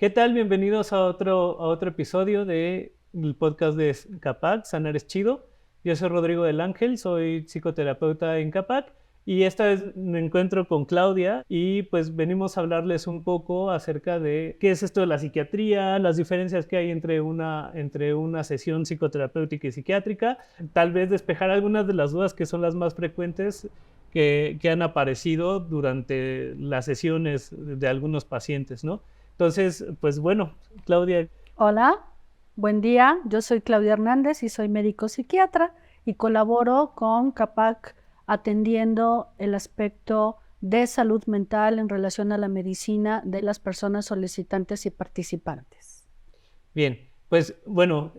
¿Qué tal? Bienvenidos a otro episodio del podcast de CAPAC, Sanar es Chido. Yo soy Rodrigo del Ángel, soy psicoterapeuta en CAPAC y esta vez me encuentro con Claudia y pues venimos a hablarles un poco acerca de qué es esto de la psiquiatría, las diferencias que hay entre una sesión psicoterapéutica y psiquiátrica, tal vez despejar algunas de las dudas que son las más frecuentes que han aparecido durante las sesiones de algunos pacientes, ¿no? Entonces, pues bueno, Claudia. Hola, buen día. Yo soy Claudia Hernández y soy médico psiquiatra y colaboro con CAPAC atendiendo el aspecto de salud mental en relación a la medicina de las personas solicitantes y participantes. Bien, pues bueno,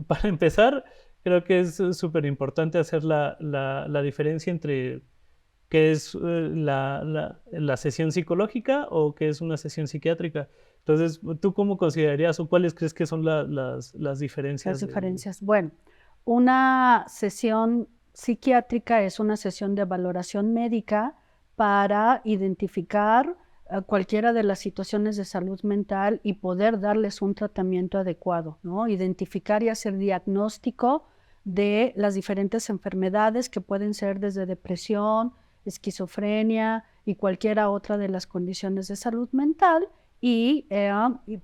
para empezar, creo que es súper importante hacer la diferencia entre qué es la sesión psicológica o qué es una sesión psiquiátrica. Entonces, ¿tú cómo considerarías o cuáles crees que son las Las diferencias? diferencias. Bueno, una sesión psiquiátrica es una sesión de valoración médica para identificar cualquiera de las situaciones de salud mental y poder darles un tratamiento adecuado, ¿no? Identificar y hacer diagnóstico de las diferentes enfermedades que pueden ser desde depresión, esquizofrenia y cualquiera otra de las condiciones de salud mental y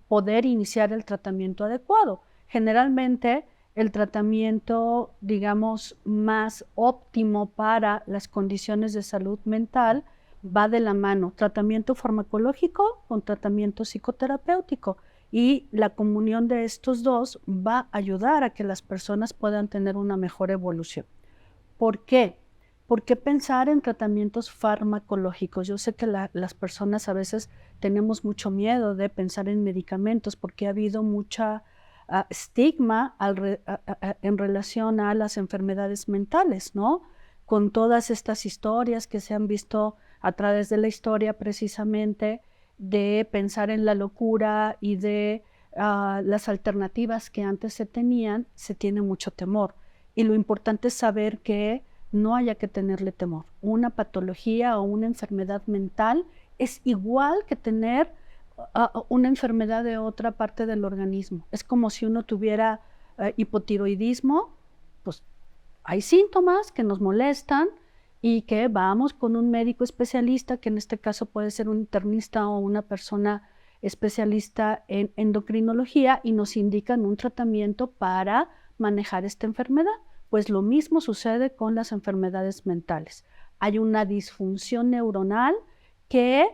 poder iniciar el tratamiento adecuado. Generalmente el tratamiento, digamos, más óptimo para las condiciones de salud mental va de la mano, tratamiento farmacológico con tratamiento psicoterapéutico, y la comunión de estos dos va a ayudar a que las personas puedan tener una mejor evolución. ¿Por qué? ¿Por qué pensar en tratamientos farmacológicos? Yo sé que las personas a veces tenemos mucho miedo de pensar en medicamentos porque ha habido mucha estigma en relación a las enfermedades mentales, ¿no? Con todas estas historias que se han visto a través de la historia precisamente de pensar en la locura y de las alternativas que antes se tenían, se tiene mucho temor. Y lo importante es saber que no haya que tenerle temor. Una patología o una enfermedad mental es igual que tener una enfermedad de otra parte del organismo. Es como si uno tuviera hipotiroidismo, pues hay síntomas que nos molestan y que vamos con un médico especialista, que en este caso puede ser un internista o una persona especialista en endocrinología, y nos indican un tratamiento para manejar esta enfermedad. Pues lo mismo sucede con las enfermedades mentales. Hay una disfunción neuronal que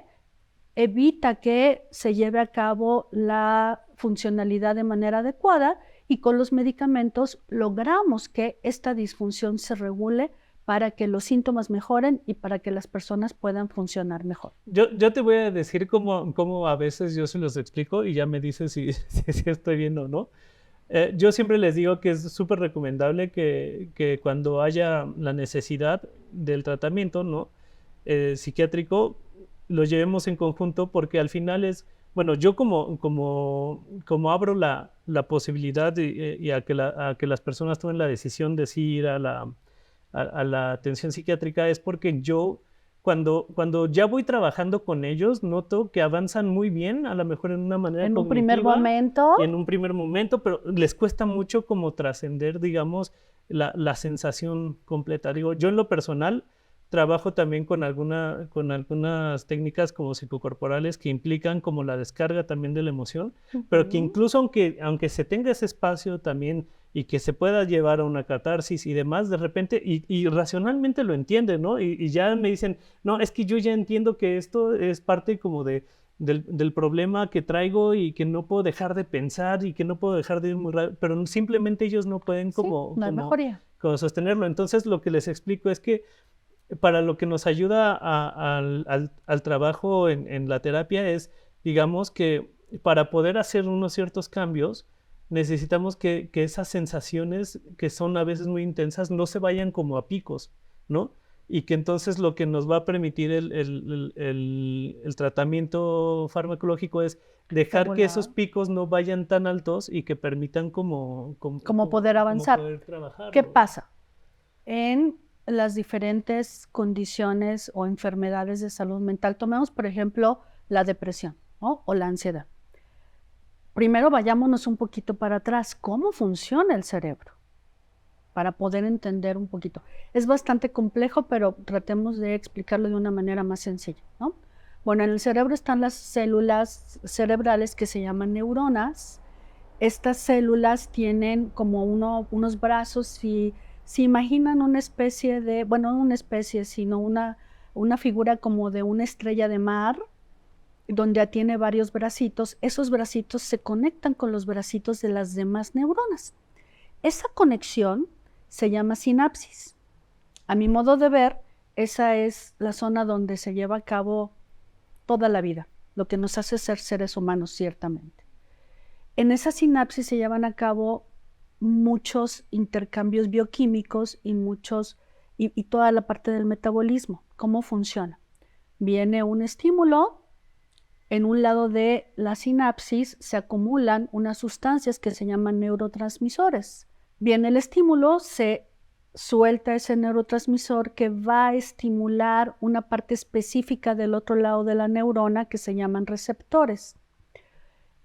evita que se lleve a cabo la funcionalidad de manera adecuada, y con los medicamentos logramos que esta disfunción se regule para que los síntomas mejoren y para que las personas puedan funcionar mejor. Yo te voy a decir cómo a veces yo se los explico y ya me dices si estoy bien o no. Yo siempre les digo que es súper recomendable que cuando haya la necesidad del tratamiento, ¿no? Psiquiátrico, lo llevemos en conjunto porque al final es, bueno, yo como abro la posibilidad y a que las personas tomen la decisión de sí ir a la atención psiquiátrica es porque yo cuando ya voy trabajando con ellos, noto que avanzan muy bien, a lo mejor en una manera En un primer cognitiva momento, y en un primer momento, pero les cuesta mucho como trascender, digamos, la sensación completa. Digo, yo en lo personal trabajo también con algunas técnicas como psicocorporales que implican como la descarga también de la emoción, pero que incluso aunque se tenga ese espacio también y que se pueda llevar a una catarsis y demás, de repente, y racionalmente lo entienden, ¿no? Y ya me dicen, no, es que yo ya entiendo que esto es parte como del problema que traigo y que no puedo dejar de pensar y que no puedo dejar de ir muy rápido, pero simplemente ellos no pueden sí, como, no hay como, mejoría. como sostenerlo. Entonces, lo que les explico es que para lo que nos ayuda al trabajo en la terapia es, digamos que para poder hacer unos ciertos cambios, necesitamos que esas sensaciones que son a veces muy intensas no se vayan como a picos, ¿no? Y que entonces lo que nos va a permitir el tratamiento farmacológico es dejar que esos Regular. picos no vayan tan altos y que permitan Cómo poder como avanzar. poder ¿Qué trabajarlo. pasa? En las diferentes condiciones o enfermedades de salud mental, tomemos por ejemplo la depresión, ¿no? O la ansiedad. primero vayámonos un poquito para atrás. ¿Cómo funciona el cerebro? Para poder entender un poquito. Es bastante complejo, pero tratemos de explicarlo de una manera más sencilla, ¿no? Bueno, en el cerebro están las células cerebrales que se llaman neuronas. Estas células tienen como unos brazos y se imaginan una especie de, bueno, no una especie, sino una figura como de una estrella de mar, donde tiene varios bracitos. Esos bracitos se conectan con los bracitos de las demás neuronas. Esa conexión se llama sinapsis. A mi modo de ver, esa es la zona donde se lleva a cabo toda la vida, lo que nos hace ser seres humanos, ciertamente. En esa sinapsis se llevan a cabo muchos intercambios bioquímicos y toda la parte del metabolismo. ¿Cómo funciona? Viene un estímulo, en un lado de la sinapsis se acumulan unas sustancias que se llaman neurotransmisores. Viene el estímulo, se suelta ese neurotransmisor que va a estimular una parte específica del otro lado de la neurona que se llaman receptores.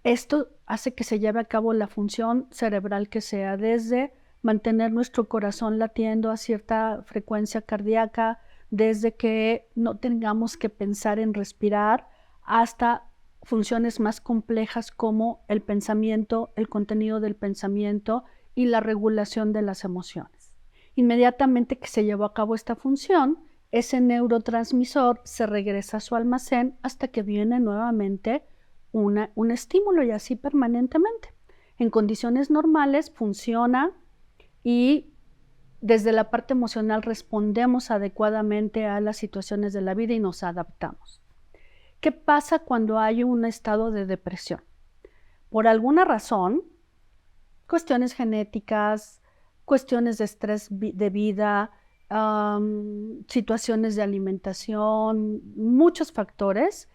Esto hace que se lleve a cabo la función cerebral que sea, desde mantener nuestro corazón latiendo a cierta frecuencia cardíaca, desde que no tengamos que pensar en respirar, hasta funciones más complejas como el pensamiento, el contenido del pensamiento y la regulación de las emociones. Inmediatamente que se llevó a cabo esta función, ese neurotransmisor se regresa a su almacén hasta que viene nuevamente un estímulo, y así permanentemente. En condiciones normales funciona y desde la parte emocional respondemos adecuadamente a las situaciones de la vida y nos adaptamos. ¿Qué pasa cuando hay un estado de depresión? Por alguna razón, cuestiones genéticas, cuestiones de estrés de vida, situaciones de alimentación, muchos factores,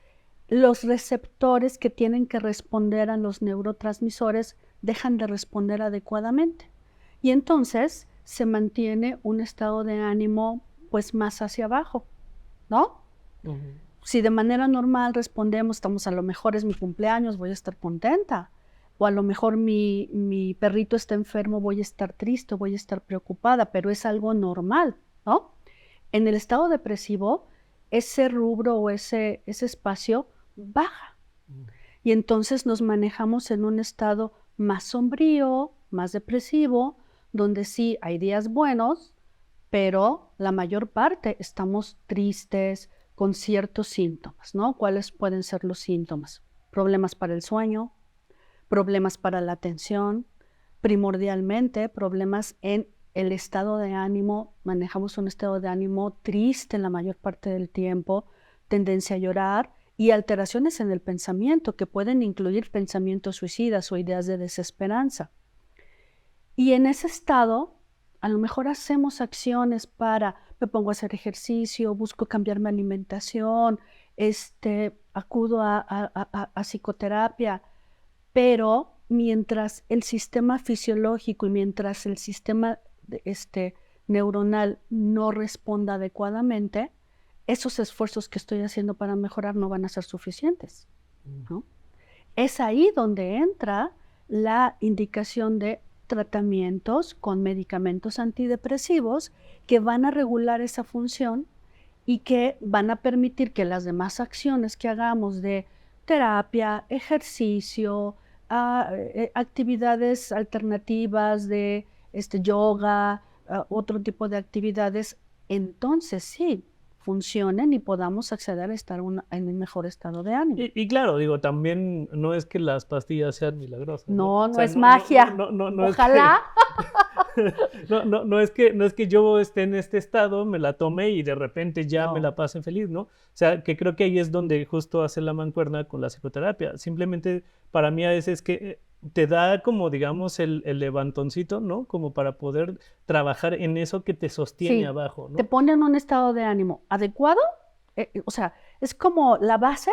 los receptores que tienen que responder a los neurotransmisores dejan de responder adecuadamente. Y entonces se mantiene un estado de ánimo pues más hacia abajo, ¿no? Uh-huh. Si de manera normal respondemos, estamos, a lo mejor es mi cumpleaños, voy a estar contenta, o a lo mejor mi perrito está enfermo, voy a estar triste, voy a estar preocupada, pero es algo normal, ¿no? En el estado depresivo, ese rubro o ese espacio baja. Y entonces nos manejamos en un estado más sombrío, más depresivo, donde sí hay días buenos, pero la mayor parte estamos tristes, con ciertos síntomas, ¿no? ¿Cuáles pueden ser los síntomas? Problemas para el sueño, problemas para la atención, primordialmente problemas en el estado de ánimo. Manejamos un estado de ánimo triste la mayor parte del tiempo, tendencia a llorar y alteraciones en el pensamiento que pueden incluir pensamientos suicidas o ideas de desesperanza. Y en ese estado, a lo mejor hacemos acciones me pongo a hacer ejercicio, busco cambiar mi alimentación, acudo a psicoterapia, pero mientras el sistema fisiológico y mientras el sistema neuronal no responda adecuadamente, esos esfuerzos que estoy haciendo para mejorar no van a ser suficientes, ¿no? Es ahí donde entra la indicación de tratamientos con medicamentos antidepresivos que van a regular esa función y que van a permitir que las demás acciones que hagamos de terapia, ejercicio, actividades alternativas de yoga, otro tipo de actividades, entonces sí funcionen y podamos acceder a estar en un mejor estado de ánimo. Y claro, digo, también no es que las pastillas sean milagrosas. No, no es magia. Ojalá. No es que yo esté en este estado, me la tome y de repente ya me la pase feliz, ¿no? O sea, que creo que ahí es donde justo hace la mancuerna con la psicoterapia. Simplemente para mí a veces que te da como, digamos, el levantoncito, ¿no? Como para poder trabajar en eso que te sostiene abajo, ¿no? Te pone en un estado de ánimo adecuado, o sea, es como la base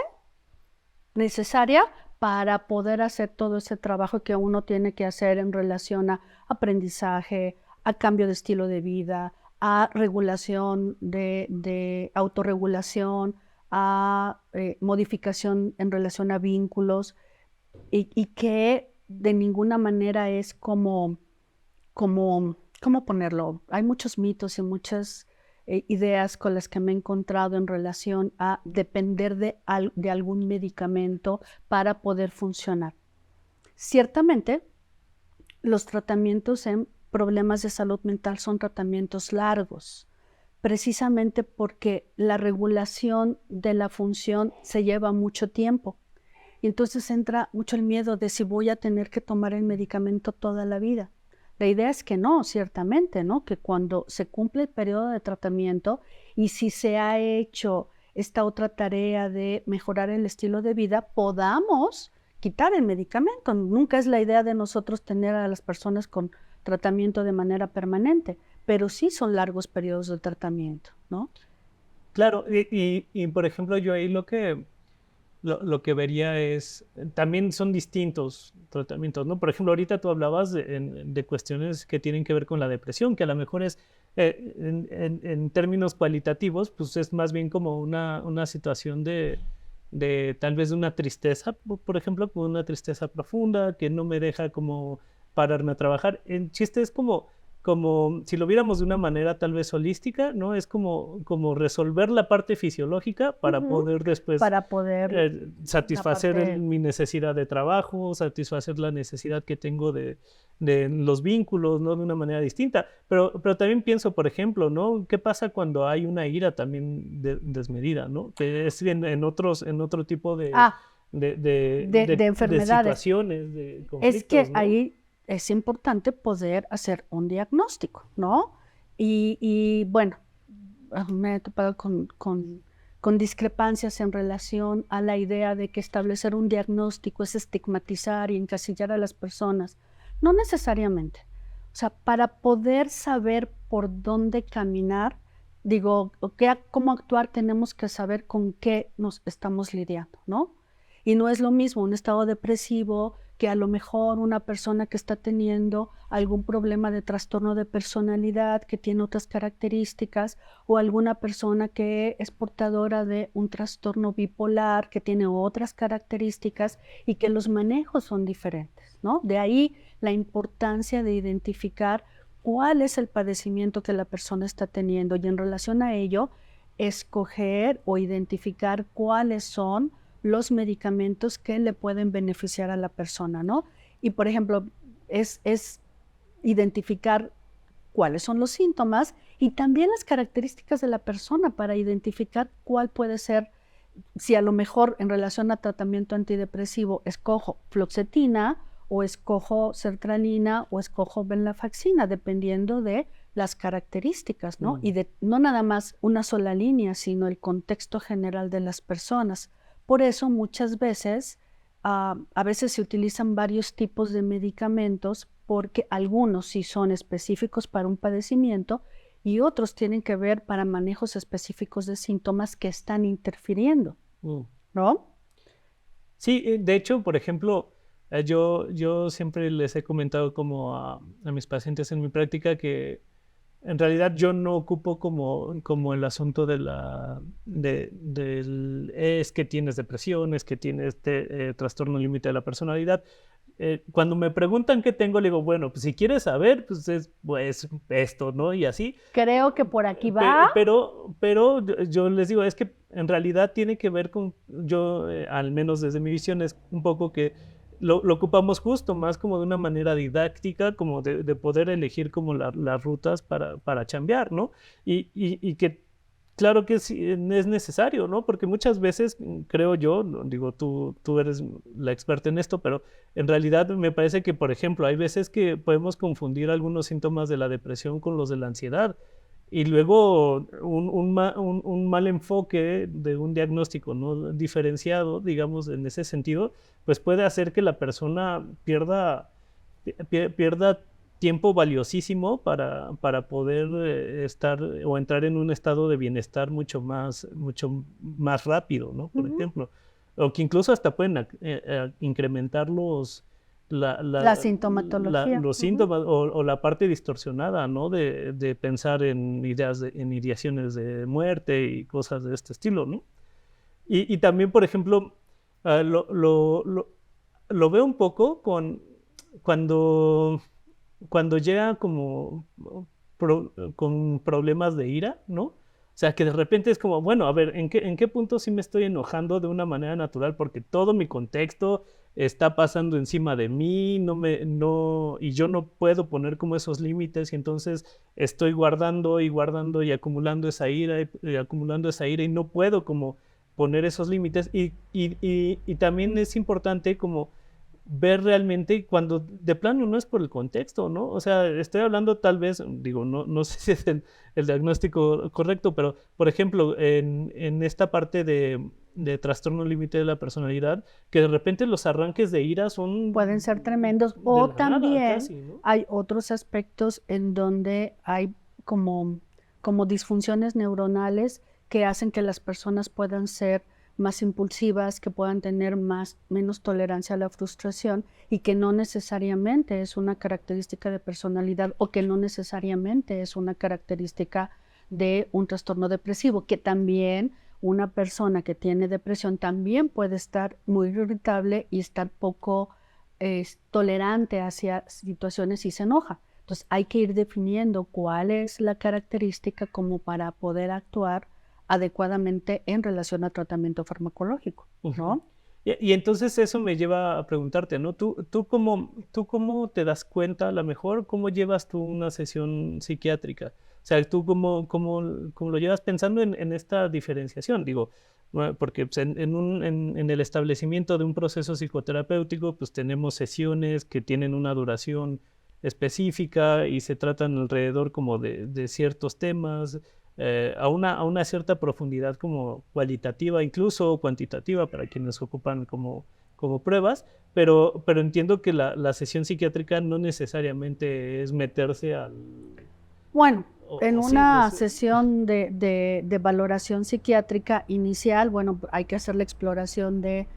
necesaria para poder hacer todo ese trabajo que uno tiene que hacer en relación a aprendizaje, a cambio de estilo de vida, a regulación de autorregulación, a modificación en relación a vínculos. y que de ninguna manera es ¿cómo ponerlo? Hay muchos mitos y muchas ideas con las que me he encontrado en relación a depender de algún medicamento para poder funcionar. Ciertamente, los tratamientos en problemas de salud mental son tratamientos largos, precisamente porque la regulación de la función se lleva mucho tiempo. Y entonces entra mucho el miedo de si voy a tener que tomar el medicamento toda la vida. La idea es que no, ciertamente, ¿no? Que cuando se cumple el periodo de tratamiento y si se ha hecho esta otra tarea de mejorar el estilo de vida, podamos quitar el medicamento. Nunca es la idea de nosotros tener a las personas con tratamiento de manera permanente, pero sí son largos periodos de tratamiento, ¿no? Claro, y, por ejemplo, yo ahí lo que vería es, también son distintos tratamientos, ¿no? Por ejemplo, ahorita tú hablabas de cuestiones que tienen que ver con la depresión, que a lo mejor es, en términos cualitativos, pues es más bien como una situación de tal vez de una tristeza, por ejemplo, como una tristeza profunda que no me deja como pararme a trabajar. El chiste es como si lo viéramos de una manera tal vez holística, ¿no? Es como resolver la parte fisiológica para poder después Para poder satisfacer parte... mi necesidad de trabajo, satisfacer la necesidad que tengo de los vínculos, ¿no? De una manera distinta. Pero también pienso, por ejemplo, ¿no? ¿Qué pasa cuando hay una ira también desmedida, ¿no? Que es en otro tipo de de enfermedades. situaciones, de Es conflictos, que ¿no? ahí es importante poder hacer un diagnóstico, ¿no? Y bueno, me he topado con discrepancias en relación a la idea de que establecer un diagnóstico es estigmatizar y encasillar a las personas. No necesariamente. O sea, para poder saber por dónde caminar, digo, cómo actuar, tenemos que saber con qué nos estamos lidiando, ¿no? Y no es lo mismo un estado depresivo que a lo mejor una persona que está teniendo algún problema de trastorno de personalidad, que tiene otras características, o alguna persona que es portadora de un trastorno bipolar, que tiene otras características y que los manejos son diferentes, ¿no? De ahí la importancia de identificar cuál es el padecimiento que la persona está teniendo y en relación a ello, escoger o identificar cuáles son los medicamentos que le pueden beneficiar a la persona, ¿no? Y, por ejemplo, es identificar cuáles son los síntomas y también las características de la persona para identificar cuál puede ser, si a lo mejor en relación a tratamiento antidepresivo escojo fluoxetina o escojo sertralina o escojo venlafaxina, dependiendo de las características, ¿no? Y de no nada más una sola línea, sino el contexto general de las personas. Por eso muchas veces, a veces se utilizan varios tipos de medicamentos porque algunos sí son específicos para un padecimiento y otros tienen que ver para manejos específicos de síntomas que están interfiriendo, ¿no? Sí, de hecho, por ejemplo, yo siempre les he comentado como a mis pacientes en mi práctica que en realidad yo no ocupo como el asunto es que tienes depresión, es que tienes este trastorno límite de la personalidad. Cuando me preguntan qué tengo, le digo, bueno, pues si quieres saber, pues es pues, esto, ¿no? Y así. Creo que por aquí va. Pero yo les digo, es que en realidad tiene que ver con, al menos desde mi visión, es un poco que lo ocupamos justo más como de una manera didáctica, como de poder elegir como las rutas para chambear, ¿no? Y que claro que sí, es necesario, ¿no? Porque muchas veces, creo yo, no, digo, tú eres la experta en esto, pero en realidad me parece que, por ejemplo, hay veces que podemos confundir algunos síntomas de la depresión con los de la ansiedad. Y luego un mal enfoque de un diagnóstico no diferenciado, digamos, en ese sentido, pues puede hacer que la persona pierda tiempo valiosísimo para poder estar o entrar en un estado de bienestar mucho más rápido, ¿no? Por ejemplo. O que incluso hasta pueden incrementar La sintomatología. los síntomas o la parte distorsionada, ¿no? De pensar en en ideaciones de muerte y cosas de este estilo, ¿no? Y también, por ejemplo, ah, lo, lo- lo- lo veo un poco cuando, cuando llega como con problemas de ira, ¿no? O sea, que de repente es como, bueno, a ver, en qué punto sí me estoy enojando de una manera natural? Porque todo mi contexto está pasando encima de mí, y yo no puedo poner como esos límites, y entonces estoy guardando y guardando y acumulando esa ira y acumulando esa ira y no puedo como poner esos límites. Y también es importante como ver realmente cuando de plano no es por el contexto, ¿no? O sea, estoy hablando tal vez, digo, no sé si es el diagnóstico correcto, pero por ejemplo, en esta parte de trastorno límite de la personalidad, que de repente los arranques de ira son Pueden ser tremendos. de O la nada también casi, ¿no? hay otros aspectos en donde hay como disfunciones neuronales que hacen que las personas puedan ser más impulsivas, que puedan tener menos tolerancia a la frustración y que no necesariamente es una característica de personalidad o que no necesariamente es una característica de un trastorno depresivo, que también una persona que tiene depresión también puede estar muy irritable y estar poco tolerante hacia situaciones y se enoja. Entonces hay que ir definiendo cuál es la característica como para poder actuar adecuadamente en relación al tratamiento farmacológico, ¿no? Y entonces eso me lleva a preguntarte, ¿no? ¿Tú cómo te das cuenta, a lo mejor, cómo llevas tú una sesión psiquiátrica? O sea, ¿tú cómo lo llevas pensando en esta diferenciación? Digo, porque pues, en el establecimiento de un proceso psicoterapéutico, pues tenemos sesiones que tienen una duración específica y se tratan alrededor como de ciertos temas, a una cierta profundidad como cualitativa, incluso cuantitativa para quienes ocupan como pruebas, pero entiendo que la sesión psiquiátrica no necesariamente es meterse al... Bueno, en o sí, no una sé. sesión de valoración psiquiátrica inicial, bueno, hay que hacer la exploración de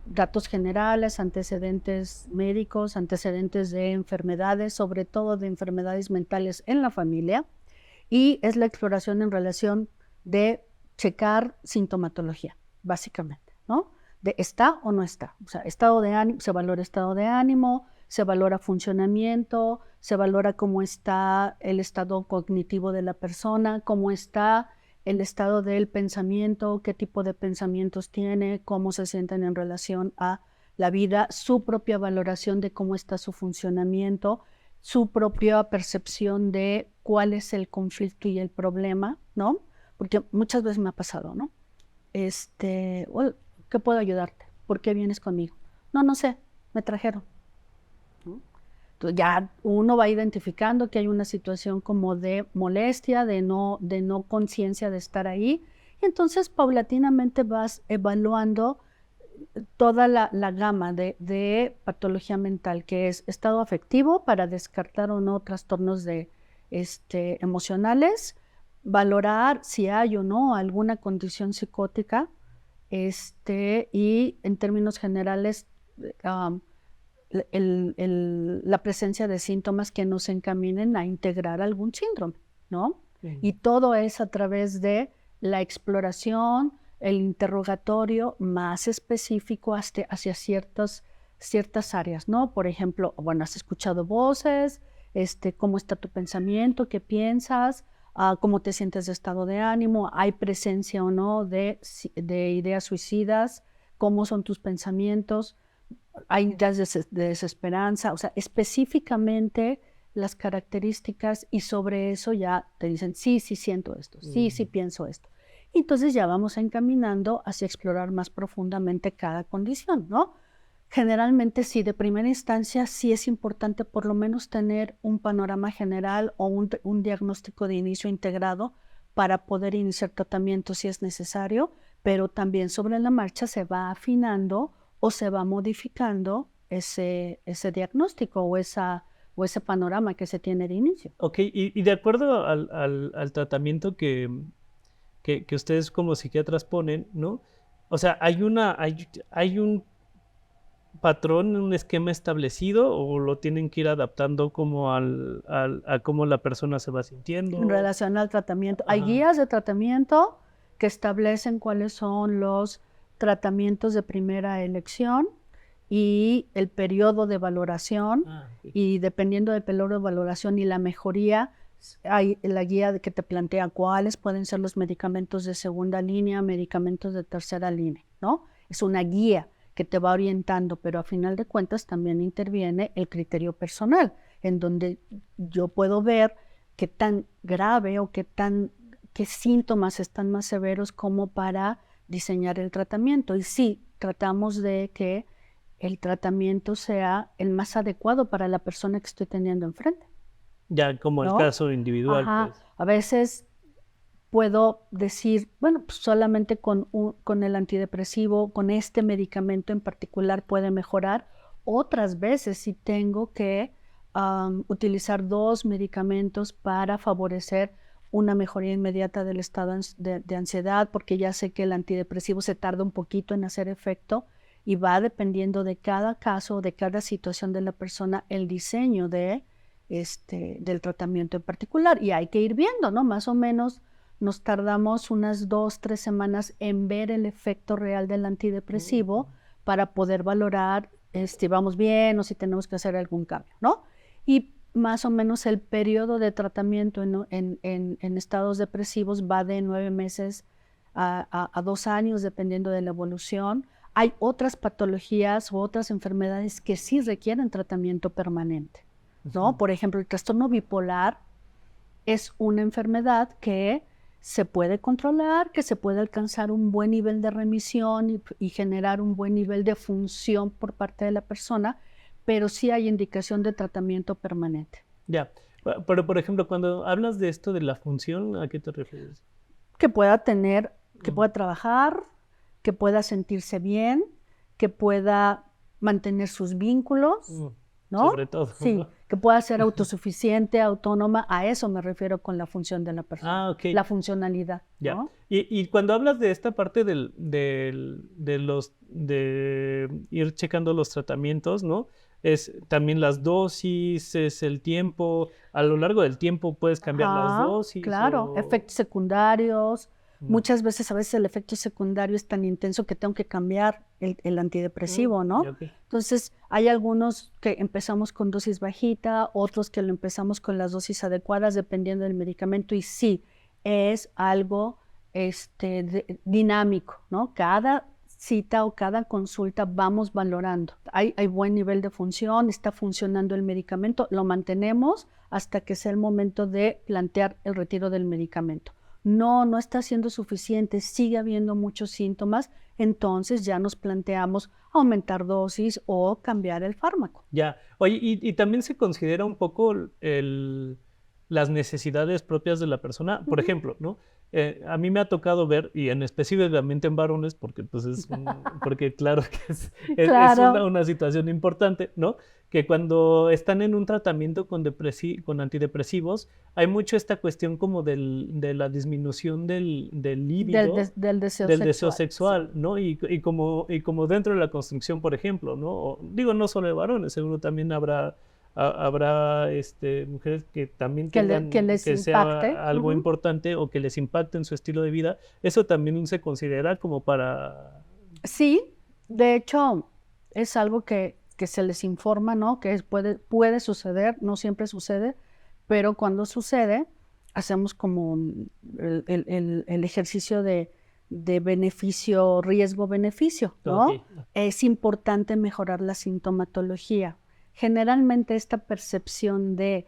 datos generales, antecedentes médicos, antecedentes de enfermedades, sobre todo de enfermedades mentales en la familia, y es la exploración en relación de checar sintomatología, básicamente, ¿no? De está o no está. O sea, estado de ánimo, se valora estado de ánimo, se valora funcionamiento, se valora cómo está el estado cognitivo de la persona, cómo está el estado del pensamiento, qué tipo de pensamientos tiene, cómo se sienten en relación a la vida, su propia valoración de cómo está su funcionamiento, su propia percepción de cuál es el conflicto y el problema, ¿no? Porque muchas veces me ha pasado, ¿no? Well, ¿qué puedo ayudarte? ¿Por qué vienes conmigo? No sé, me trajeron. Entonces ya uno va identificando que hay una situación como de molestia, de no conciencia de estar ahí, y entonces paulatinamente vas evaluando toda la gama de patología mental, que es estado afectivo para descartar o no trastornos emocionales, valorar si hay o no alguna condición psicótica, y en términos generales, la presencia de síntomas que nos encaminen a integrar algún síndrome, ¿no? Y todo es a través de la exploración, el interrogatorio más específico hacia ciertas áreas, ¿no? Por ejemplo, bueno, has escuchado voces, cómo está tu pensamiento, qué piensas, cómo te sientes de estado de ánimo, hay presencia o no de ideas suicidas, cómo son tus pensamientos, hay ideas de desesperanza, o sea, específicamente las características y sobre eso ya te dicen, sí siento esto, sí pienso esto. Y entonces ya vamos encaminando hacia explorar más profundamente cada condición, ¿no? Generalmente sí, de primera instancia sí es importante por lo menos tener un panorama general o un diagnóstico de inicio integrado para poder iniciar tratamiento si es necesario, pero también sobre la marcha se va afinando o se va modificando ese diagnóstico o ese panorama que se tiene de inicio. Ok, y de acuerdo al tratamiento que ustedes como psiquiatras ponen, ¿no? O sea, hay un patrón, un esquema establecido o lo tienen que ir adaptando como a cómo la persona se va En sintiendo? relación al tratamiento, hay Ajá. guías de tratamiento que establecen cuáles son los tratamientos de primera elección y el periodo de valoración, Ok. y dependiendo del periodo de valoración y la mejoría, hay la guía que te plantea cuáles pueden ser los medicamentos de segunda línea, medicamentos de tercera línea, ¿no? Es una guía que te va orientando, pero a final de cuentas también interviene el criterio personal, en donde yo puedo ver qué tan grave o qué síntomas están más severos como para diseñar el tratamiento. Y sí, tratamos de que el tratamiento sea el más adecuado para la persona que estoy teniendo enfrente, Ya como el ¿no? caso individual, Ajá, pues. a veces puedo decir, bueno, pues solamente con el antidepresivo, con este medicamento en particular puede mejorar. Otras veces sí tengo que utilizar 2 medicamentos para favorecer una mejoría inmediata del estado de ansiedad, porque ya sé que el antidepresivo se tarda un poquito en hacer efecto y va dependiendo de cada caso, de cada situación de la persona, el diseño del tratamiento en particular. Y hay que ir viendo, ¿no? Más o menos nos tardamos unas 2, 3 semanas en ver el efecto real del antidepresivo para poder valorar si vamos bien o si tenemos que hacer algún cambio, ¿no? Y más o menos el periodo de tratamiento en estados depresivos va de 9 meses a 2 años, dependiendo de la evolución. Hay otras patologías u otras enfermedades que sí requieren tratamiento permanente, ¿no? Por ejemplo, el trastorno bipolar es una enfermedad que se puede controlar, que se puede alcanzar un buen nivel de remisión y generar un buen nivel de función por parte de la persona, pero sí hay indicación de tratamiento permanente. Ya. Pero, por ejemplo, cuando hablas de esto de la función, ¿a qué te refieres? Que pueda trabajar, que pueda sentirse bien, que pueda mantener sus vínculos, ¿no? Sobre todo, Sí, ¿no? que pueda ser autosuficiente, autónoma, a eso me refiero con la función de la persona, Ok. la funcionalidad, Ya. ¿no? Y cuando hablas de esta parte de ir checando los tratamientos, ¿no? Es también las dosis, es el tiempo, a lo largo del tiempo puedes cambiar las Ajá, dosis claro, o... efectos secundarios. Mm, Muchas veces, a veces el efecto secundario es tan intenso que tengo que cambiar el antidepresivo, ¿no? ya, ok. Entonces, hay algunos que empezamos con dosis bajita, otros que lo empezamos con las dosis adecuadas dependiendo del medicamento, y sí, es algo dinámico, ¿no? Cada cita o cada consulta vamos valorando. Hay buen nivel de función, está funcionando el medicamento, lo mantenemos hasta que sea el momento de plantear el retiro del medicamento. No está siendo suficiente, sigue habiendo muchos síntomas, entonces ya nos planteamos aumentar dosis o cambiar el fármaco. Ya. Oye, y también se considera un poco las necesidades propias de la persona. Por ejemplo, ¿no? A mí me ha tocado ver, y en específicamente en varones, porque pues porque claro que es Claro. una situación importante, ¿no? Que cuando están en un tratamiento con antidepresivos, hay mucho esta cuestión como de la disminución del líbido, Del deseo del deseo sexual, sí. sexual, ¿no? Y como dentro de la construcción, por ejemplo, ¿no? Digo, no solo de varones, seguro también habrá mujeres que también Que tengan, les que impacte. sea algo importante o que les impacte en su estilo de vida. Eso también se considera como para... Sí, de hecho, es algo que se les informa, ¿no? Que puede suceder, no siempre sucede, pero cuando sucede, hacemos como el ejercicio de beneficio, riesgo-beneficio, Ok, ¿no? Es importante mejorar la sintomatología. Generalmente esta percepción de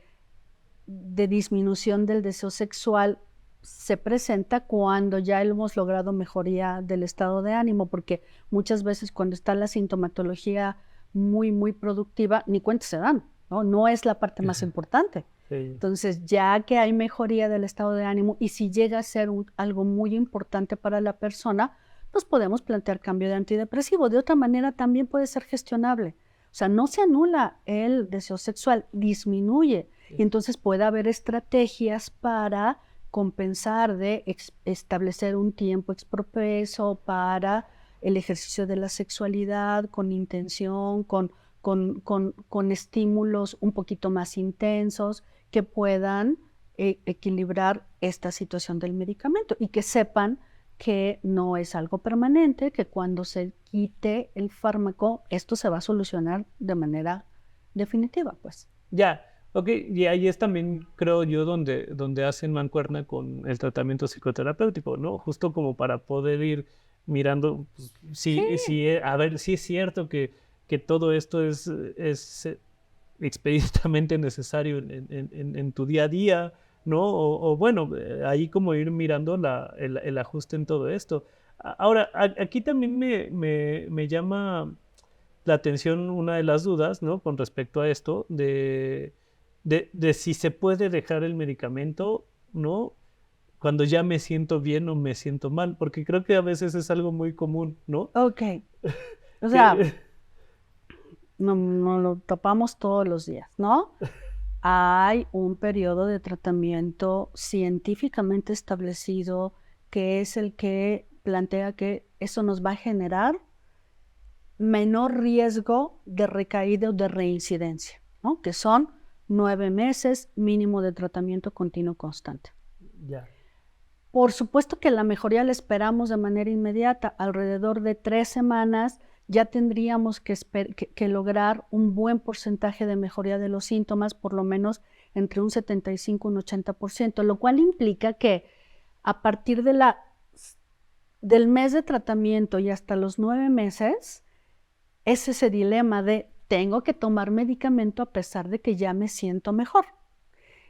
disminución del deseo sexual se presenta cuando ya hemos logrado mejoría del estado de ánimo, porque muchas veces cuando está la sintomatología muy, muy productiva, ni cuenta se dan, ¿no? No es la parte más importante. sí. Entonces, ya que hay mejoría del estado de ánimo y si llega a ser algo muy importante para la persona, pues podemos plantear cambio de antidepresivo. De otra manera, también puede ser gestionable. O sea, no se anula el deseo sexual, disminuye. Y entonces puede haber estrategias para compensar de establecer un tiempo expropreso para el ejercicio de la sexualidad con intención, con estímulos un poquito más intensos que puedan equilibrar esta situación del medicamento y que sepan que no es algo permanente, que cuando se quite el fármaco, esto se va a solucionar de manera definitiva, pues. Ya, ok, y ahí es también, creo yo, donde hacen mancuerna con el tratamiento psicoterapéutico, ¿no? Justo como para poder ir mirando, pues, Sí, a ver, si es cierto que todo esto es expeditamente necesario en tu día a día, ¿no? O bueno, ahí como ir mirando el ajuste en todo esto. Ahora, aquí también me llama la atención una de las dudas, ¿no? Con respecto a esto, de si se puede dejar el medicamento, ¿no? Cuando ya me siento bien o me siento mal, porque creo que a veces es algo muy común, ¿no? ok. O sea, Que, no lo topamos todos los días, ¿no? Hay un periodo de tratamiento científicamente establecido que es el que plantea que eso nos va a generar menor riesgo de recaída o de reincidencia, ¿no? Que son 9 meses mínimo de tratamiento continuo constante. ya. Por supuesto que la mejoría la esperamos de manera inmediata. Alrededor de 3 semanas ya tendríamos que lograr un buen porcentaje de mejoría de los síntomas, por lo menos entre un 75 y un 80%, lo cual implica que a partir del mes de tratamiento y hasta los 9 meses, es ese dilema de tengo que tomar medicamento a pesar de que ya me siento mejor.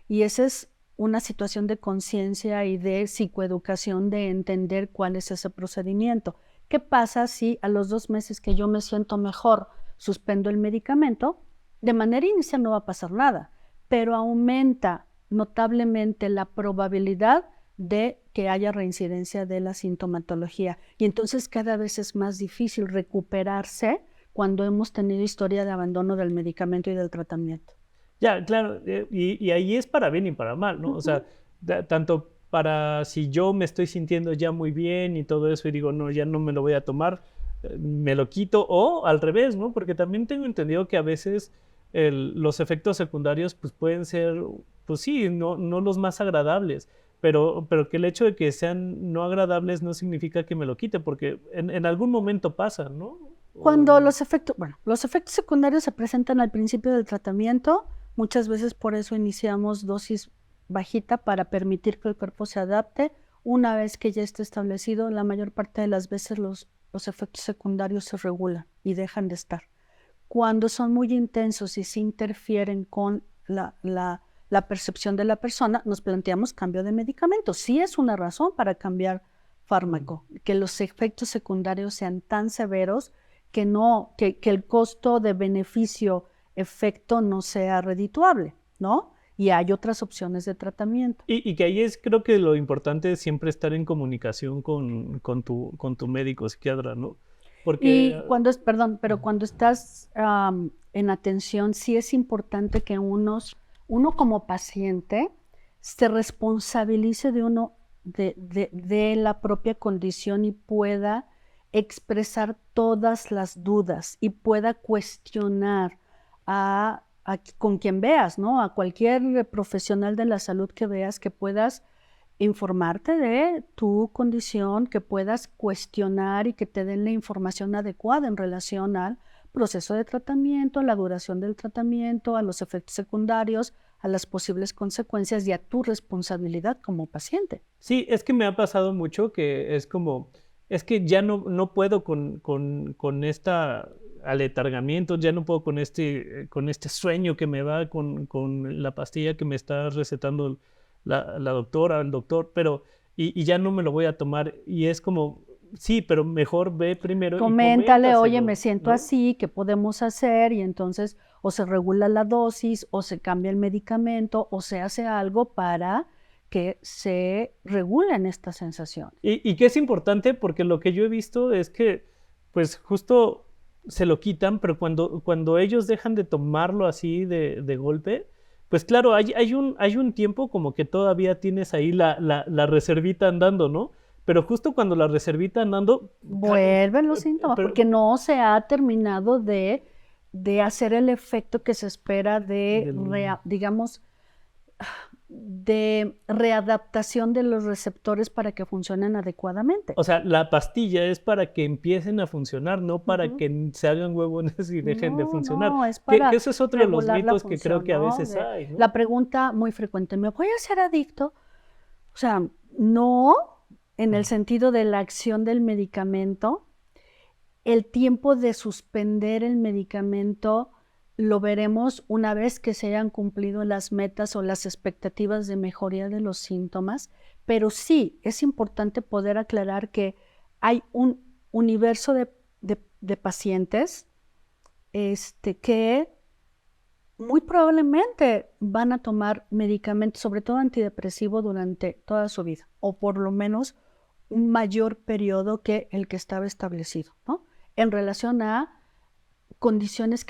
Y esa es una situación de conciencia y de psicoeducación de entender cuál es ese procedimiento. ¿Qué pasa si a los 2 meses que yo me siento mejor suspendo el medicamento? De manera inicial no va a pasar nada, pero aumenta notablemente la probabilidad de que haya reincidencia de la sintomatología. Y entonces cada vez es más difícil recuperarse cuando hemos tenido historia de abandono del medicamento y del tratamiento. Ya, claro, y ahí es para bien y para mal, ¿no? O sea, tanto para si yo me estoy sintiendo ya muy bien y todo eso y digo, no, ya no me lo voy a tomar, me lo quito, o al revés, ¿no? Porque también tengo entendido que a veces los efectos secundarios pues pueden ser, pues sí, no los más agradables, pero que el hecho de que sean no agradables no significa que me lo quite, porque en algún momento pasa, ¿no? Cuando los efectos secundarios se presentan al principio del tratamiento, muchas veces por eso iniciamos dosis bajita para permitir que el cuerpo se adapte. Una vez que ya esté establecido, la mayor parte de las veces los efectos secundarios se regulan y dejan de estar. Cuando son muy intensos y se interfieren con la percepción de la persona, nos planteamos cambio de medicamento. Sí es una razón para cambiar fármaco, que los efectos secundarios sean tan severos que el costo de beneficio-efecto no sea redituable, ¿no? Y hay otras opciones de tratamiento. Y que ahí es, creo que lo importante es siempre estar en comunicación con tu médico, psiquiatra, ¿no? Porque, Y cuando estás en atención, sí es importante que uno como paciente se responsabilice de la propia condición y pueda expresar todas las dudas y pueda cuestionar con quien veas, ¿no? A cualquier profesional de la salud que veas, que puedas informarte de tu condición, que puedas cuestionar y que te den la información adecuada en relación al proceso de tratamiento, a la duración del tratamiento, a los efectos secundarios, a las posibles consecuencias y a tu responsabilidad como paciente. sí, es que me ha pasado mucho que es como, es que ya no puedo con esta aletargamiento, ya no puedo con este sueño que me va con la pastilla que me está recetando la doctora, el doctor, pero, y ya no me lo voy a tomar, y es como, sí, pero mejor ve primero y Coméntale, oye, me coméntaselo, siento ¿no? así, ¿qué podemos hacer? Y entonces o se regula la dosis, o se cambia el medicamento, o se hace algo para que se regulen estas sensaciones. Y que es importante porque lo que yo he visto es que, pues justo se lo quitan, pero cuando ellos dejan de tomarlo así de golpe, pues claro, hay un tiempo como que todavía tienes ahí la reservita andando, ¿no? Pero justo cuando la reservita andando, Vuelven los síntomas, pero, porque no se ha terminado de hacer el efecto que se espera del- digamos, de readaptación de los receptores para que funcionen adecuadamente. O sea, la pastilla es para que empiecen a funcionar, no para Ujú. que se hagan huevones y dejen de funcionar. No, es Que para eso es otro de los regular la mitos que creo función, que a ¿no? veces hay, ¿no? La pregunta muy frecuente, ¿me voy a ser adicto? O sea, no en el sentido de la acción del medicamento. El tiempo de suspender el medicamento lo veremos una vez que se hayan cumplido las metas o las expectativas de mejoría de los síntomas, pero sí es importante poder aclarar que hay un universo de pacientes que muy probablemente van a tomar medicamentos, sobre todo antidepresivo, durante toda su vida, o por lo menos un mayor periodo que el que estaba establecido, ¿no? En relación a condiciones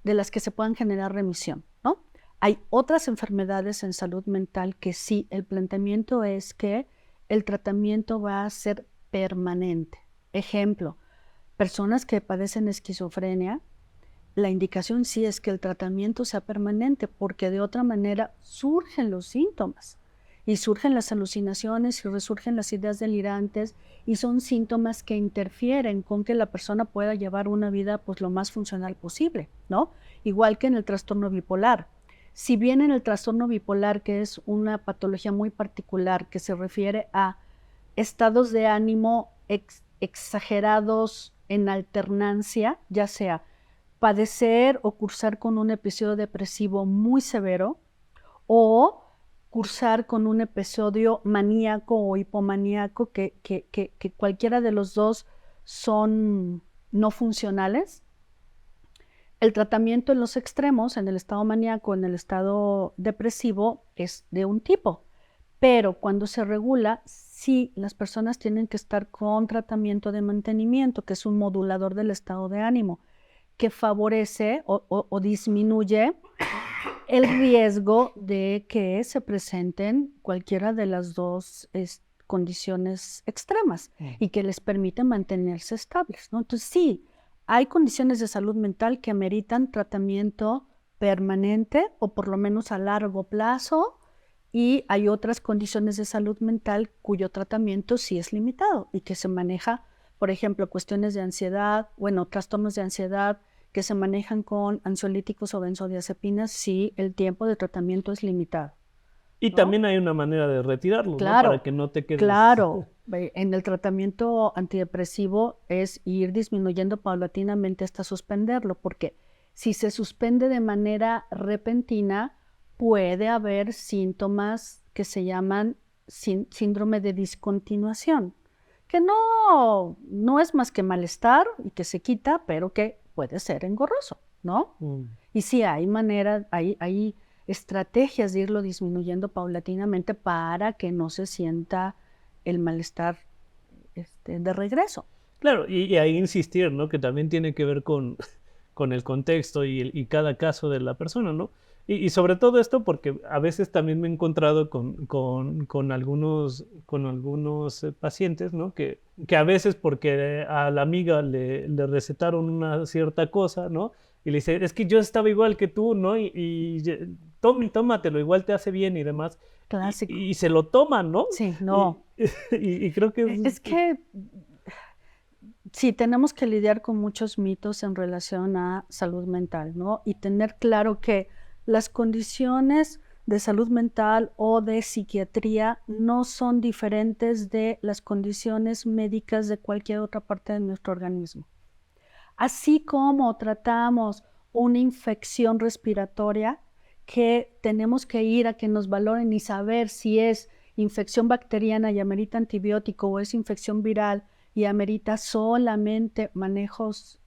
de las que se puedan generar remisión, ¿no? Hay otras enfermedades en salud mental que sí, el planteamiento es que el tratamiento va a ser permanente. Ejemplo, personas que padecen esquizofrenia, la indicación sí es que el tratamiento sea permanente, porque de otra manera surgen los síntomas y surgen las alucinaciones y resurgen las ideas delirantes y son síntomas que interfieren con que la persona pueda llevar una vida pues lo más funcional posible, ¿no? Igual que en el trastorno bipolar. Si bien en el trastorno bipolar, que es una patología muy particular que se refiere a estados de ánimo exagerados en alternancia, ya sea padecer o cursar con un episodio depresivo muy severo o cursar con un episodio maníaco o hipomaníaco que cualquiera de los dos son no funcionales. El tratamiento en los extremos, en el estado maníaco, en el estado depresivo, es de un tipo, pero cuando se regula, sí, las personas tienen que estar con tratamiento de mantenimiento, que es un modulador del estado de ánimo, que favorece o disminuye el riesgo de que se presenten cualquiera de las dos condiciones extremas y que les permite mantenerse estables, ¿no? Entonces sí, hay condiciones de salud mental que ameritan tratamiento permanente o por lo menos a largo plazo, y hay otras condiciones de salud mental cuyo tratamiento sí es limitado y que se maneja, por ejemplo, cuestiones de ansiedad, trastornos de ansiedad que se manejan con ansiolíticos o benzodiazepinas si el tiempo de tratamiento es limitado, Y ¿no? también hay una manera de retirarlo, ¿no? Claro, Para que no te quedes. claro. En el tratamiento antidepresivo es ir disminuyendo paulatinamente hasta suspenderlo, porque si se suspende de manera repentina, puede haber síntomas que se llaman síndrome de discontinuación, que no es más que malestar y que se quita, pero que puede ser engorroso, ¿no? Y sí, hay maneras, hay estrategias de irlo disminuyendo paulatinamente para que no se sienta el malestar de regreso. Claro, y ahí insistir, ¿no? Que también tiene que ver con el contexto y cada caso de la persona, ¿no? Y sobre todo esto porque a veces también me he encontrado con algunos pacientes, ¿no? Que a veces porque a la amiga le recetaron una cierta cosa, ¿no? Y le dice, es que yo estaba igual que tú, ¿no? Tómatelo, igual te hace bien y demás. Clásico. Y se lo toman, ¿no? Sí, no. Y creo que Es que sí, tenemos que lidiar con muchos mitos en relación a salud mental, ¿no? Y tener claro que las condiciones de salud mental o de psiquiatría no son diferentes de las condiciones médicas de cualquier otra parte de nuestro organismo. Así como tratamos una infección respiratoria, que tenemos que ir a que nos valoren y saber si es infección bacteriana y amerita antibiótico o es infección viral y amerita solamente manejos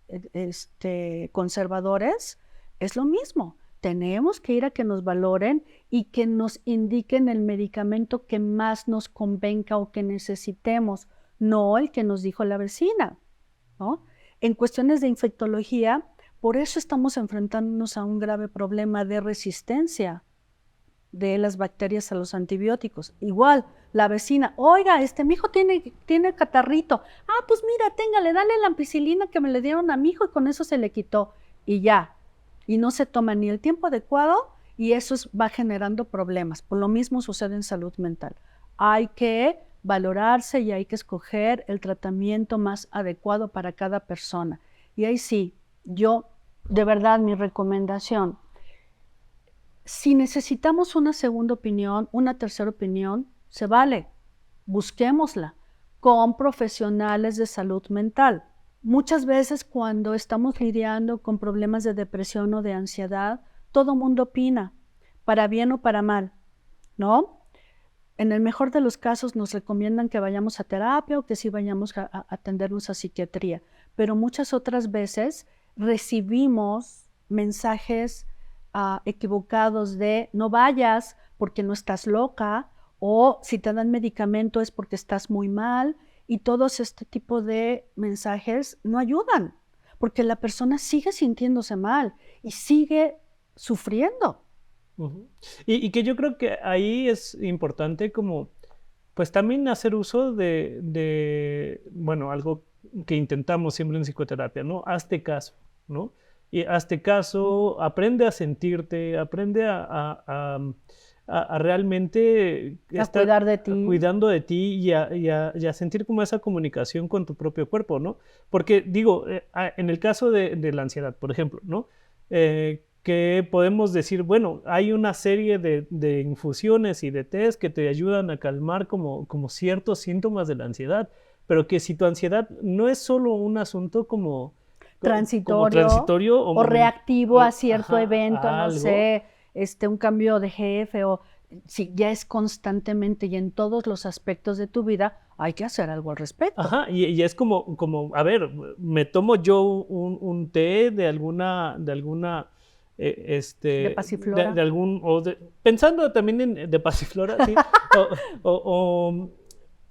conservadores, es lo mismo. Tenemos que ir a que nos valoren y que nos indiquen el medicamento que más nos convenga o que necesitemos, no el que nos dijo la vecina, ¿no? En cuestiones de infectología, por eso estamos enfrentándonos a un grave problema de resistencia de las bacterias a los antibióticos. Igual, la vecina, oiga, mi hijo tiene catarrito. Ah, pues mira, dale la ampicilina que me le dieron a mi hijo y con eso se le quitó. Y ya. Y no se toma ni el tiempo adecuado y eso va generando problemas. Por lo mismo sucede en salud mental. Hay que valorarse y hay que escoger el tratamiento más adecuado para cada persona. Y ahí sí, yo, de verdad, mi recomendación, si necesitamos una segunda opinión, una tercera opinión, se vale, busquémosla con profesionales de salud mental. Muchas veces cuando estamos lidiando con problemas de depresión o de ansiedad, todo mundo opina, para bien o para mal, ¿no? En el mejor de los casos nos recomiendan que vayamos a terapia o que sí vayamos a atendernos a psiquiatría, pero muchas otras veces recibimos mensajes equivocados de no vayas porque no estás loca, o si te dan medicamento es porque estás muy mal, y todos este tipo de mensajes no ayudan, porque la persona sigue sintiéndose mal y sigue sufriendo. Ujú. Y que yo creo que ahí es importante como, pues también hacer uso bueno, algo que intentamos siempre en psicoterapia, ¿no? Hazte caso, ¿no? Y hazte caso, aprende a sentirte, aprende a realmente A cuidar de ti. cuidando de ti y a sentir como esa comunicación con tu propio cuerpo, ¿no? Porque digo, en el caso de la ansiedad, por ejemplo, ¿no? Que podemos decir, bueno, hay una serie de infusiones y de test que te ayudan a calmar como ciertos síntomas de la ansiedad, pero que si tu ansiedad no es solo un asunto como transitorio o reactivo a cierto ajá, evento, a no algo. sé, un cambio de jefe, o si ya es constantemente y en todos los aspectos de tu vida, hay que hacer algo al respecto. Ajá, y es como, a ver, me tomo yo un té de alguna De pasiflora. pensando también de pasiflora, sí,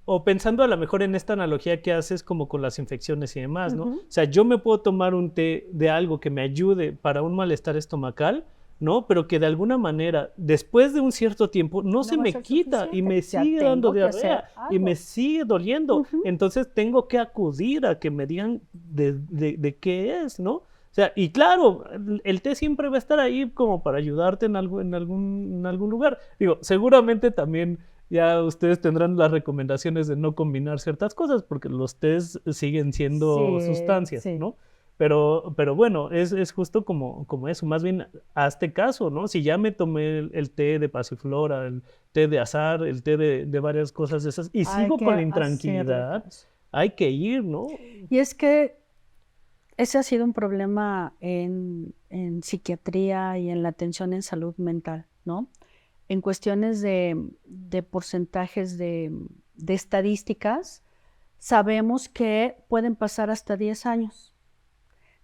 o pensando a lo mejor en esta analogía que haces como con las infecciones y demás, ¿no? O sea, yo me puedo tomar un té de algo que me ayude para un malestar estomacal, ¿no? Pero que de alguna manera, después de un cierto tiempo, no se va a me ser quita y suficiente. me Ya sigue dando tengo que hacer diarrea y algo. me sigue doliendo. Entonces tengo que acudir a que me digan de qué es, ¿no? O sea, y claro, el té siempre va a estar ahí como para ayudarte en algún lugar. Digo, seguramente también ya ustedes tendrán las recomendaciones de no combinar ciertas cosas porque los tés siguen siendo Sí, sustancias, sí. ¿no? Pero bueno, es justo como eso, más bien hazte caso, ¿no? Si ya me tomé el té de pasiflora, el té de azar, el té de varias cosas de esas y Hay sigo que con la hacerle intranquilidad, caso. hay que ir, ¿no? Y es que ese ha sido un problema en psiquiatría y en la atención en salud mental, ¿no? En cuestiones de porcentajes de estadísticas, sabemos que pueden pasar hasta 10 años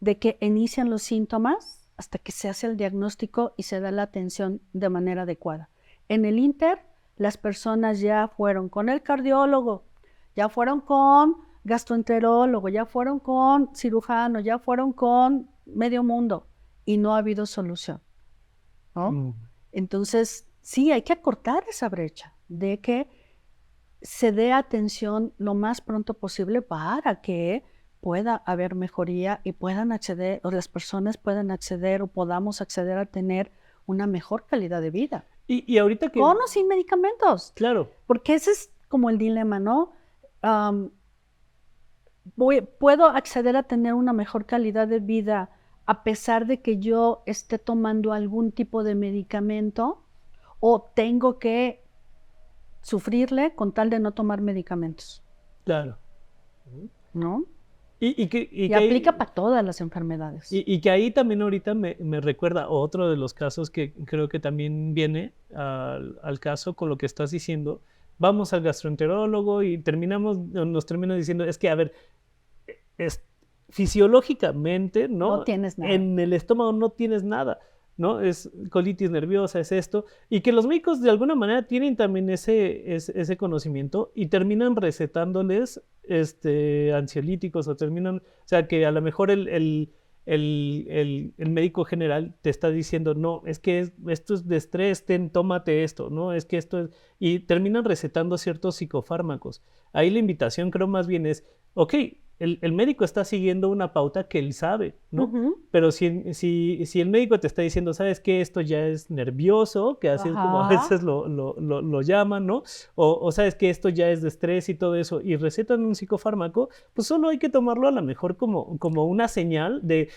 de que inician los síntomas hasta que se hace el diagnóstico y se da la atención de manera adecuada. En el Inter, las personas ya fueron con el cardiólogo, ya fueron con gastroenterólogo, ya fueron con cirujano, ya fueron con medio mundo y no ha habido solución, ¿no? Mm. Entonces, sí, hay que acortar esa brecha de que se dé atención lo más pronto posible para que pueda haber mejoría y puedan acceder, o las personas puedan acceder o podamos acceder a tener una mejor calidad de vida. Y ahorita que... Con o sin medicamentos. Claro. Porque ese es como el dilema, ¿no? ¿Puedo acceder a tener una mejor calidad de vida a pesar de que yo esté tomando algún tipo de medicamento? ¿O tengo que sufrirle con tal de no tomar medicamentos? Claro. ¿No? Y Y aplica para todas las enfermedades. Y que ahí también ahorita me recuerda otro de los casos que creo que también viene al caso con lo que estás diciendo. Vamos al gastroenterólogo y nos termina diciendo, es que, a ver, fisiológicamente, ¿no? No tienes nada. En el estómago no tienes nada, ¿no? Es colitis nerviosa, es esto. Y que los médicos de alguna manera tienen también ese conocimiento y terminan recetándoles ansiolíticos o sea, que a lo mejor el médico general te está diciendo, no, es que esto es de estrés, tómate esto, ¿no? Es que esto es... Y terminan recetando ciertos psicofármacos. Ahí la invitación creo más bien es, ok, el médico está siguiendo una pauta que él sabe, ¿no? Ujú. Pero si el médico te está diciendo, ¿sabes qué? Esto ya es nervioso, que así es como a Ajá. veces lo llaman, ¿no? O sabes que esto ya es de estrés y todo eso, y recetan un psicofármaco, pues solo hay que tomarlo a lo mejor como una señal de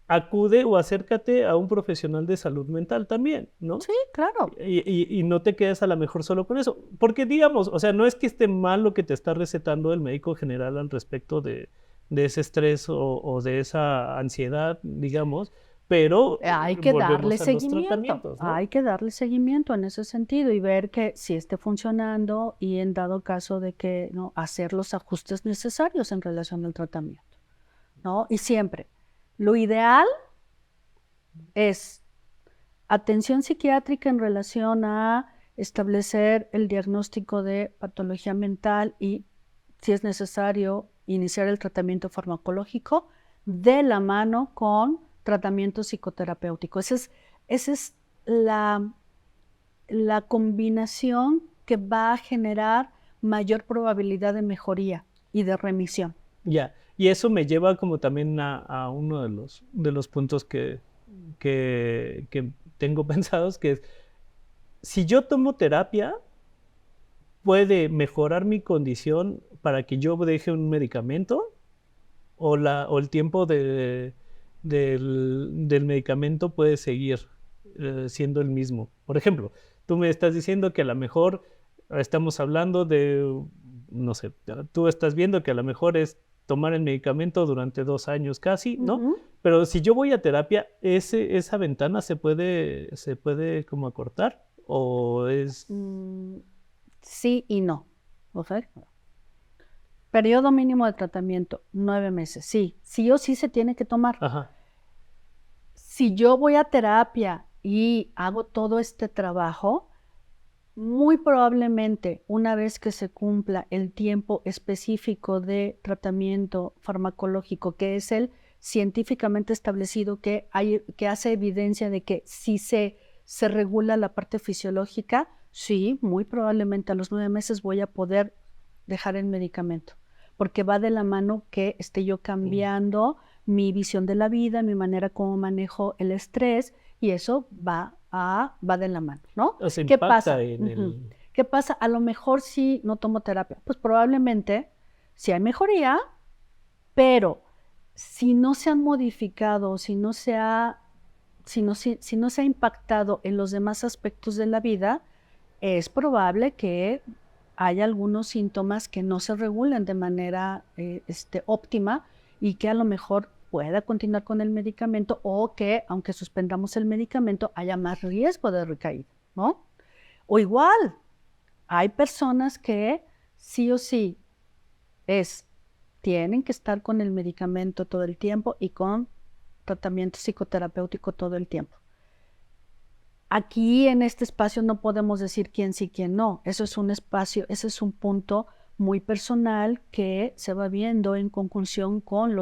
acude o acércate a un profesional de salud mental también, ¿no? Sí, claro. Y no te quedes a lo mejor solo con eso. Porque digamos, o sea, no es que esté mal lo que te está recetando el médico general al respecto de ese estrés o de esa ansiedad, digamos, pero Hay que darle volvemos a los seguimiento, tratamientos, ¿no? hay que darle seguimiento en ese sentido y ver que si esté funcionando y en dado caso de que, ¿no? Hacer los ajustes necesarios en relación al tratamiento, ¿no? Y siempre, lo ideal es atención psiquiátrica en relación a establecer el diagnóstico de patología mental y, si es necesario, iniciar el tratamiento farmacológico de la mano con tratamiento psicoterapéutico. Esa es la combinación que va a generar mayor probabilidad de mejoría y de remisión. Ya, y eso me lleva como también a uno de los puntos que tengo pensados, que es, si yo tomo terapia, puede mejorar mi condición para que yo deje un medicamento o el tiempo del medicamento puede seguir siendo el mismo. Por ejemplo, tú me estás diciendo que a lo mejor estamos hablando de, no sé, tú estás viendo que a lo mejor es tomar el medicamento durante 2 años casi, ¿no? Ujú. Pero si yo voy a terapia, esa ventana se puede como acortar o es... Mm, sí y no. O sea, periodo mínimo de tratamiento, 9 meses. Sí o sí se tiene que tomar. Ajá. Si yo voy a terapia y hago todo este trabajo, muy probablemente una vez que se cumpla el tiempo específico de tratamiento farmacológico, que es el científicamente establecido que hace evidencia de que si se regula la parte fisiológica, sí, muy probablemente a los 9 meses voy a poder dejar el medicamento, porque va de la mano que esté yo cambiando mi visión de la vida, mi manera como manejo el estrés, y eso va de la mano, ¿no? O sea, ¿Qué impacta pasa? en el... ¿Qué pasa? A lo mejor si no tomo terapia, pues probablemente sí hay mejoría, pero si no se han modificado, si no se ha impactado en los demás aspectos de la vida, es probable que haya algunos síntomas que no se regulen de manera óptima y que a lo mejor pueda continuar con el medicamento o que, aunque suspendamos el medicamento, haya más riesgo de recaída, ¿no? O igual, hay personas que sí o sí tienen que estar con el medicamento todo el tiempo y con tratamiento psicoterapéutico todo el tiempo. Aquí en este espacio no podemos decir quién sí, quién no. Eso es un espacio, ese es un punto muy personal que se va viendo en conjunción con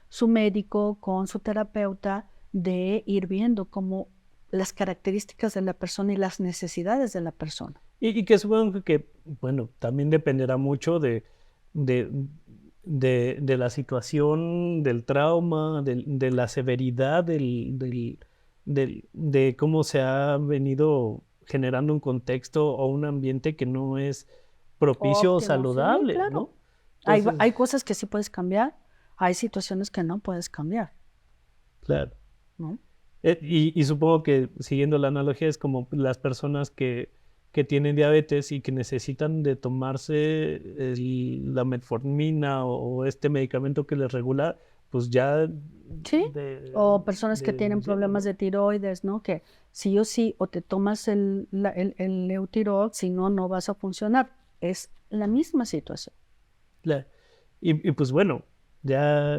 su médico, con su terapeuta, de ir viendo cómo las características de la persona y las necesidades de la persona. Y que supongo que, bueno, también dependerá mucho de, de la situación, del trauma, de la severidad de cómo se ha venido generando un contexto o un ambiente que no es propicio o Óptimo, sí, saludable, claro. ¿no? Entonces, Hay cosas que sí puedes cambiar, hay situaciones que no puedes cambiar, claro. ¿no? Y supongo que siguiendo la analogía es como las personas que tienen diabetes y que necesitan de tomarse la metformina o este medicamento que les regula, pues ya Sí. O personas que de tienen lleno, problemas ¿no? de tiroides, ¿no? Que sí o sí, o te tomas el Eutirox, si no, no vas a funcionar. Es la misma situación. Claro. Y pues bueno, ya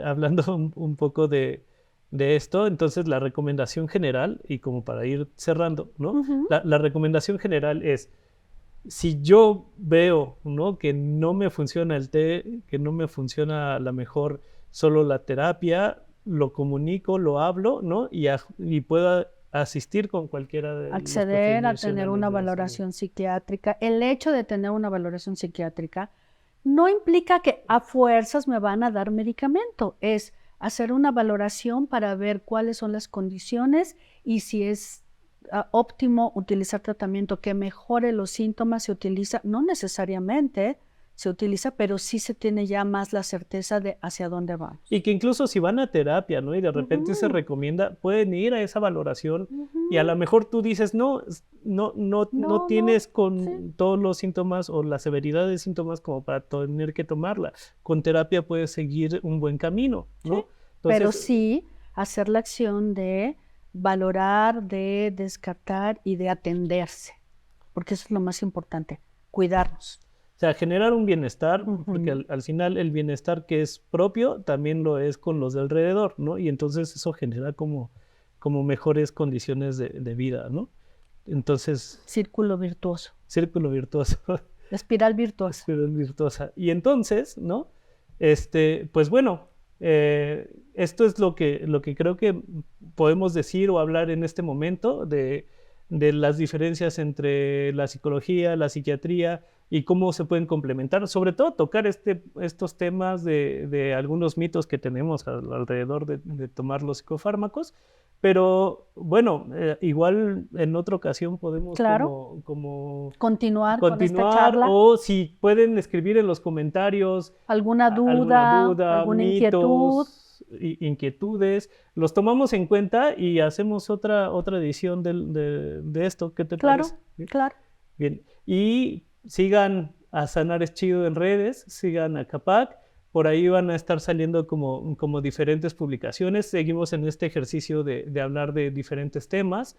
hablando un poco de esto, entonces la recomendación general, y como para ir cerrando, ¿no? Ujú. La recomendación general es, si yo veo, ¿no? Que no me funciona el té, que no me funciona a lo mejor solo la terapia, lo comunico, lo hablo, ¿no? Y puedo asistir con cualquiera de los Acceder a tener profesionales una de la salud. valoración psiquiátrica. El hecho de tener una valoración psiquiátrica no implica que a fuerzas me van a dar medicamento, es hacer una valoración para ver cuáles son las condiciones y si es óptimo utilizar tratamiento que mejore los síntomas. Se utiliza, no necesariamente se utiliza, pero sí se tiene ya más la certeza de hacia dónde vamos. Y que incluso si van a terapia, ¿no? Y de repente se recomienda, pueden ir a esa valoración y a lo mejor tú dices, no tienes con todos los síntomas o la severidad de síntomas como para tener que tomarla. Con terapia puedes seguir un buen camino, ¿no? Sí, Entonces, pero sí hacer la acción de valorar, de descartar y de atenderse, porque eso es lo más importante, cuidarnos. o sea, generar un bienestar, porque al final el bienestar que es propio también lo es con los de alrededor, ¿no? Y entonces eso genera como mejores condiciones de vida, ¿no? Entonces, Círculo virtuoso, círculo virtuoso, espiral virtuosa. espiral virtuosa. Y entonces, ¿no? Pues bueno, esto es lo que creo que podemos decir o hablar en este momento de las diferencias entre la psicología, la psiquiatría y cómo se pueden complementar, sobre todo tocar estos temas de algunos mitos que tenemos alrededor de tomar los psicofármacos, pero bueno, igual en otra ocasión podemos Claro. como Continuar con esta continuar charla. o si pueden escribir en los comentarios ¿Alguna duda, alguna inquietud? inquietudes, los tomamos en cuenta y hacemos otra edición de esto. ¿Qué te Claro, parece? Bien. claro. Bien. Y sigan a Sanar es Chido en redes, sigan a Capac, por ahí van a estar saliendo como diferentes publicaciones. Seguimos en este ejercicio de hablar de diferentes temas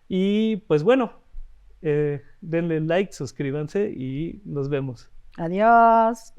y pues bueno, denle like, suscríbanse y nos vemos. Adiós.